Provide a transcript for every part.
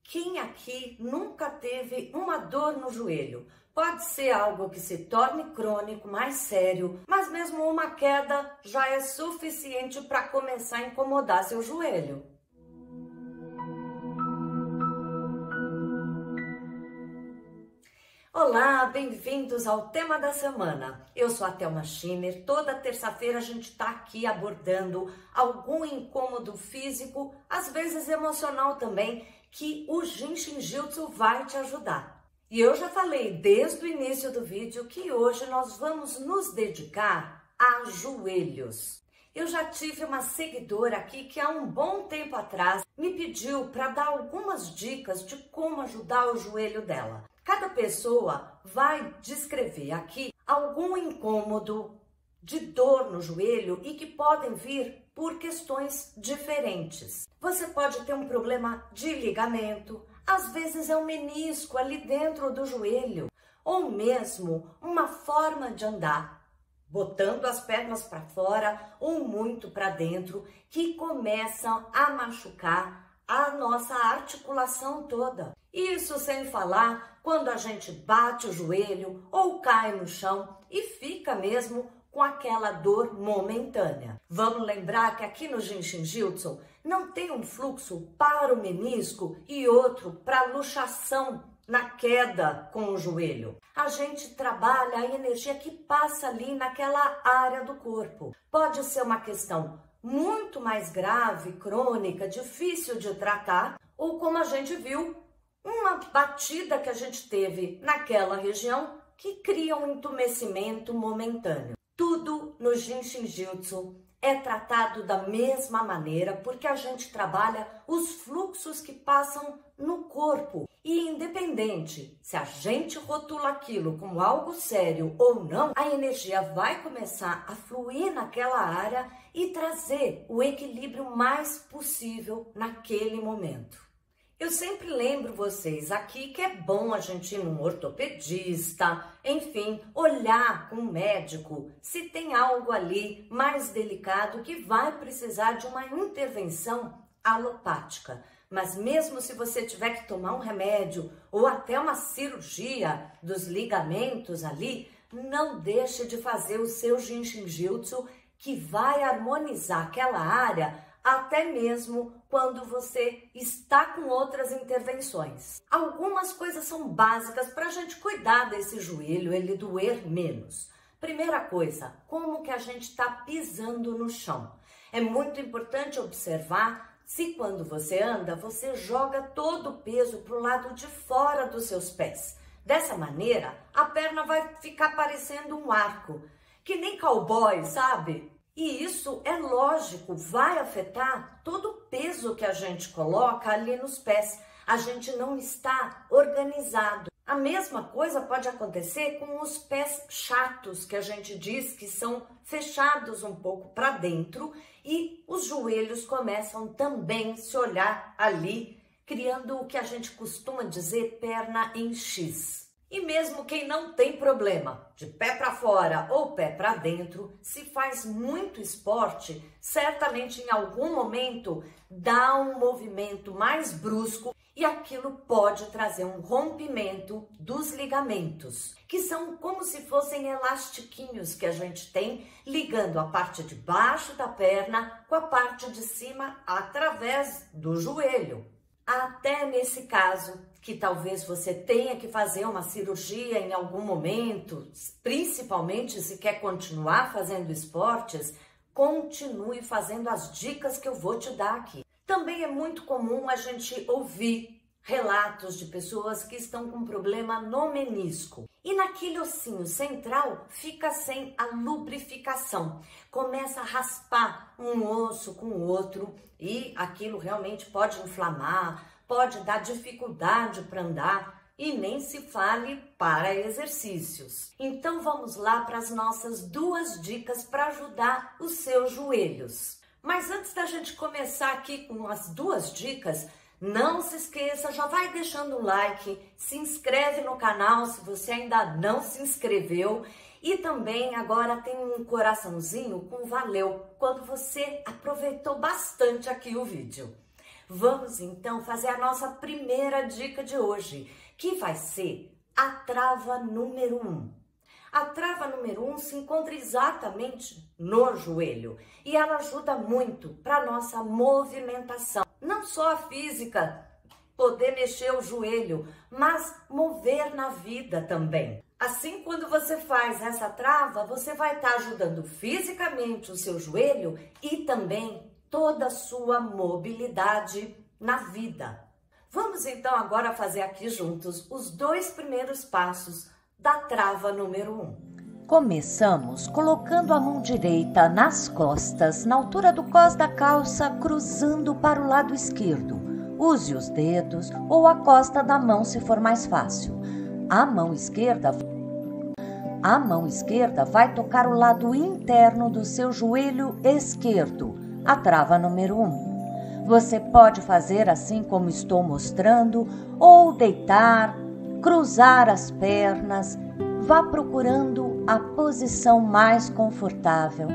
Quem aqui nunca teve uma dor no joelho? Pode ser algo que se torne crônico, mais sério, mas mesmo uma queda já é suficiente para começar a incomodar seu joelho. Olá, bem-vindos ao tema da semana. Eu sou a Thelma Schiner. Toda terça-feira a gente está aqui abordando algum incômodo físico, às vezes emocional também, que o Jinshin Jyutsu vai te ajudar. E eu já falei desde o início do vídeo que hoje nós vamos nos dedicar a joelhos. Eu já tive uma seguidora aqui que há um bom tempo atrás me pediu para dar algumas dicas de como ajudar o joelho dela. Cada pessoa vai descrever aqui algum incômodo de dor no joelho e que podem vir por questões diferentes. Você pode ter um problema de ligamento, às vezes é um menisco ali dentro do joelho, ou mesmo uma forma de andar, botando as pernas para fora ou muito para dentro, que começam a machucar a nossa articulação toda. Isso sem falar quando a gente bate o joelho ou cai no chão e fica mesmo com aquela dor momentânea. Vamos lembrar que aqui no Jinshin Jyutsu não tem um fluxo para o menisco e outro para a luxação na queda com o joelho. A gente trabalha a energia que passa ali naquela área do corpo. Pode ser uma questão muito mais grave, crônica, difícil de tratar, ou como a gente viu, uma batida que a gente teve naquela região que cria um entumecimento momentâneo. Tudo no Jinshin Jyutsu é tratado da mesma maneira porque a gente trabalha os fluxos que passam no corpo. E independente se a gente rotula aquilo como algo sério ou não, a energia vai começar a fluir naquela área e trazer o equilíbrio mais possível naquele momento. Eu sempre lembro vocês aqui que é bom a gente ir num ortopedista, enfim, olhar com um médico se tem algo ali mais delicado que vai precisar de uma intervenção alopática. Mas mesmo se você tiver que tomar um remédio ou até uma cirurgia dos ligamentos ali, não deixe de fazer o seu Jinshin Jyutsu, que vai harmonizar aquela área até mesmo quando você está com outras intervenções. Algumas coisas são básicas para a gente cuidar desse joelho, ele doer menos. Primeira coisa, como que a gente está pisando no chão. É muito importante observar se quando você anda, você joga todo o peso para o lado de fora dos seus pés. Dessa maneira, a perna vai ficar parecendo um arco, que nem cowboy, sabe? E isso é lógico, vai afetar todo o peso que a gente coloca ali nos pés. A gente não está organizado. A mesma coisa pode acontecer com os pés chatos, que a gente diz que são fechados um pouco para dentro, e os joelhos começam também a se olhar ali, criando o que a gente costuma dizer perna em X. E mesmo quem não tem problema de pé para fora ou pé para dentro, se faz muito esporte, certamente em algum momento dá um movimento mais brusco e aquilo pode trazer um rompimento dos ligamentos, que são como se fossem elastiquinhos que a gente tem ligando a parte de baixo da perna com a parte de cima através do joelho. Até nesse caso, que talvez você tenha que fazer uma cirurgia em algum momento, principalmente se quer continuar fazendo esportes, continue fazendo as dicas que eu vou te dar aqui. Também é muito comum a gente ouvir relatos de pessoas que estão com problema no menisco. E naquele ossinho central fica sem a lubrificação. Começa a raspar um osso com o outro e aquilo realmente pode inflamar, pode dar dificuldade para andar e nem se fale para exercícios. Então vamos lá para as nossas duas dicas para ajudar os seus joelhos. Mas antes da gente começar aqui com as duas dicas, não se esqueça, já vai deixando um like, se inscreve no canal se você ainda não se inscreveu e também agora tem um coraçãozinho com valeu quando você aproveitou bastante aqui o vídeo. Vamos então fazer a nossa primeira dica de hoje, que vai ser a trava número 1. A trava número 1 se encontra exatamente no joelho e ela ajuda muito para a nossa movimentação. Não só a física, poder mexer o joelho, mas mover na vida também. Assim, quando você faz essa trava, você vai estar ajudando fisicamente o seu joelho e também toda a sua mobilidade na vida. Vamos então agora fazer aqui juntos os 2 primeiros passos da trava número 1. Começamos colocando a mão direita nas costas, na altura do cós da calça, cruzando para o lado esquerdo. Use os dedos ou a costa da mão se for mais fácil. A mão esquerda vai tocar o lado interno do seu joelho esquerdo, a trava número 1. Você pode fazer assim como estou mostrando, ou deitar, cruzar as pernas, vá procurando a posição mais confortável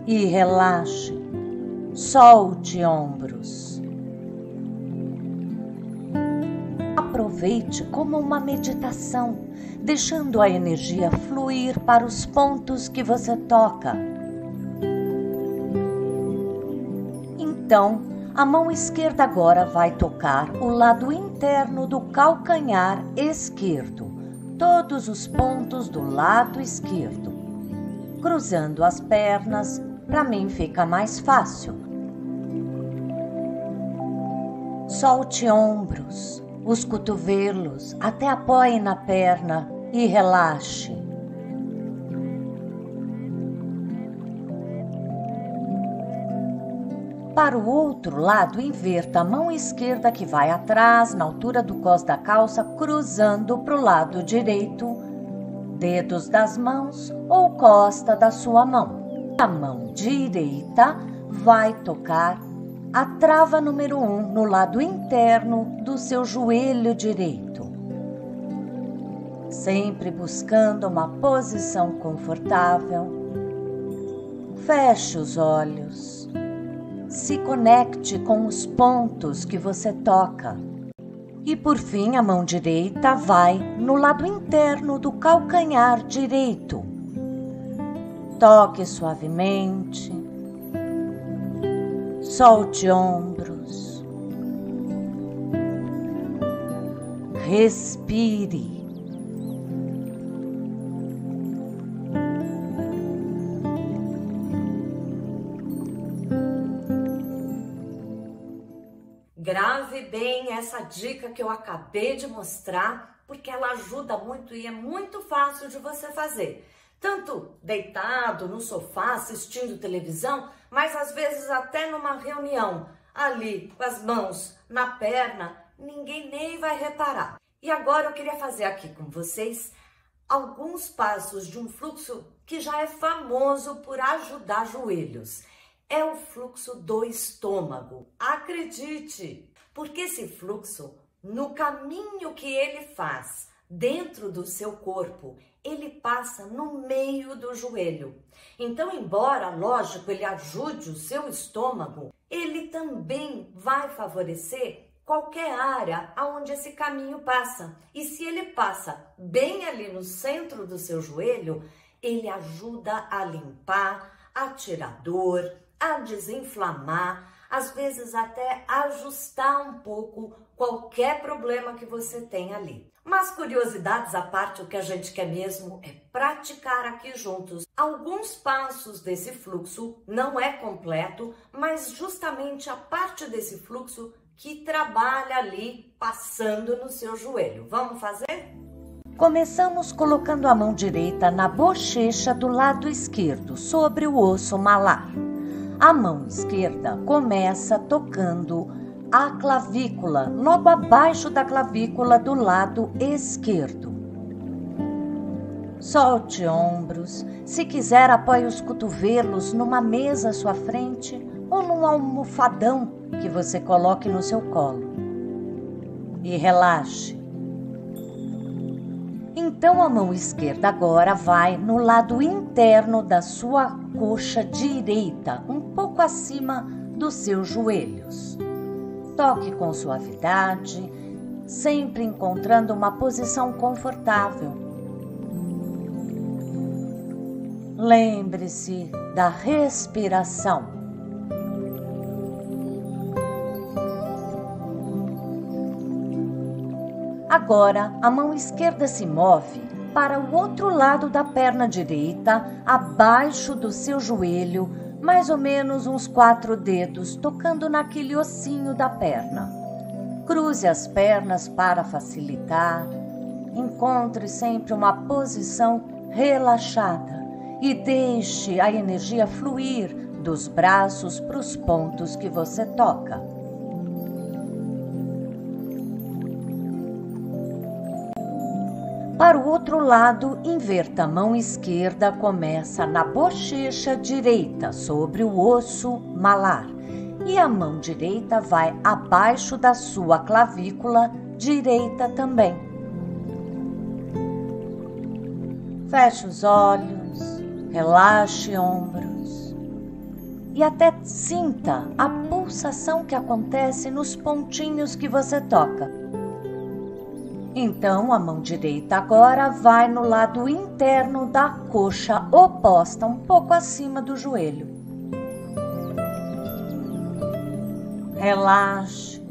e relaxe, solte ombros. Aproveite como uma meditação, deixando a energia fluir para os pontos que você toca. Então, a mão esquerda agora vai tocar o lado interno do calcanhar esquerdo, todos os pontos do lado esquerdo. Cruzando as pernas, para mim fica mais fácil. Solte ombros, os cotovelos, até apoie na perna e relaxe. Para o outro lado, inverta a mão esquerda que vai atrás, na altura do cós da calça, cruzando para o lado direito, dedos das mãos ou costa da sua mão. A mão direita vai tocar a trava número 1 no lado interno do seu joelho direito. Sempre buscando uma posição confortável. Feche os olhos. Se conecte com os pontos que você toca. E por fim, a mão direita vai no lado interno do calcanhar direito. Toque suavemente. Solte ombros. Respire. Grave bem essa dica que eu acabei de mostrar, porque ela ajuda muito e é muito fácil de você fazer. Tanto deitado no sofá assistindo televisão, mas às vezes até numa reunião, ali com as mãos na perna, ninguém nem vai reparar. E agora eu queria fazer aqui com vocês alguns passos de um fluxo que já é famoso por ajudar joelhos. É o fluxo do estômago. Acredite, porque esse fluxo, no caminho que ele faz dentro do seu corpo, ele passa no meio do joelho. Então, embora, lógico, ele ajude o seu estômago, ele também vai favorecer qualquer área aonde esse caminho passa. E se ele passa bem ali no centro do seu joelho, ele ajuda a limpar, a tirar dor, a desinflamar, às vezes até ajustar um pouco qualquer problema que você tem ali. Mas curiosidades à parte, o que a gente quer mesmo é praticar aqui juntos. Alguns passos desse fluxo, não é completo, mas justamente a parte desse fluxo que trabalha ali passando no seu joelho. Vamos fazer? Começamos colocando a mão direita na bochecha do lado esquerdo, sobre o osso malar. A mão esquerda começa tocando a clavícula, logo abaixo da clavícula do lado esquerdo. Solte ombros. Se quiser, apoie os cotovelos numa mesa à sua frente ou num almofadão que você coloque no seu colo. E relaxe. Então a mão esquerda agora vai no lado interno da sua coxa direita, um pouco acima dos seus joelhos. Toque com suavidade, sempre encontrando uma posição confortável. Lembre-se da respiração. Agora, a mão esquerda se move para o outro lado da perna direita, abaixo do seu joelho, mais ou menos uns 4 dedos, tocando naquele ossinho da perna. Cruze as pernas para facilitar. Encontre sempre uma posição relaxada e deixe a energia fluir dos braços para os pontos que você toca. Para o outro lado, inverta a mão esquerda, começa na bochecha direita, sobre o osso malar. E a mão direita vai abaixo da sua clavícula direita também. Feche os olhos, relaxe ombros e até sinta a pulsação que acontece nos pontinhos que você toca. Então, a mão direita agora vai no lado interno da coxa oposta, um pouco acima do joelho. Relaxe.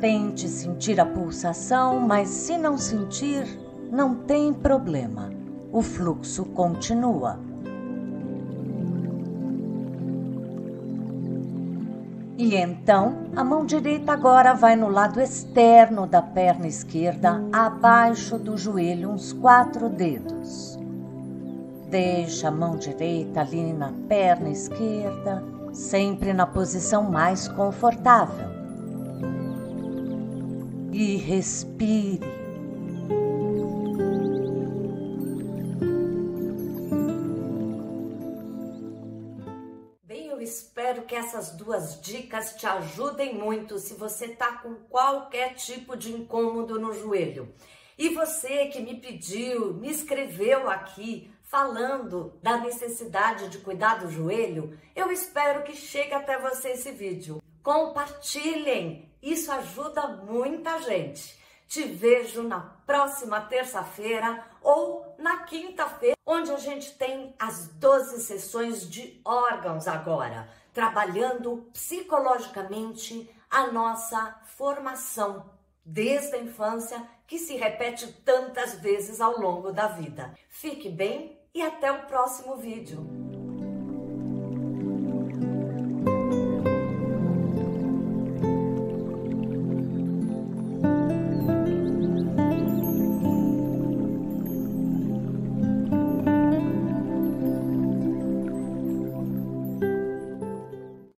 Tente sentir a pulsação, mas se não sentir, não tem problema. O fluxo continua. E então, a mão direita agora vai no lado externo da perna esquerda, abaixo do joelho, uns 4 dedos. Deixa a mão direita ali na perna esquerda, sempre na posição mais confortável. E respire. Espero que essas 2 dicas te ajudem muito se você está com qualquer tipo de incômodo no joelho. E você que me pediu, me escreveu aqui falando da necessidade de cuidar do joelho, eu espero que chegue até você esse vídeo. Compartilhem, isso ajuda muita gente. Te vejo na próxima terça-feira ou na quinta-feira, onde a gente tem as 12 sessões de órgãos agora, trabalhando psicologicamente a nossa formação desde a infância, que se repete tantas vezes ao longo da vida. Fique bem e até o próximo vídeo.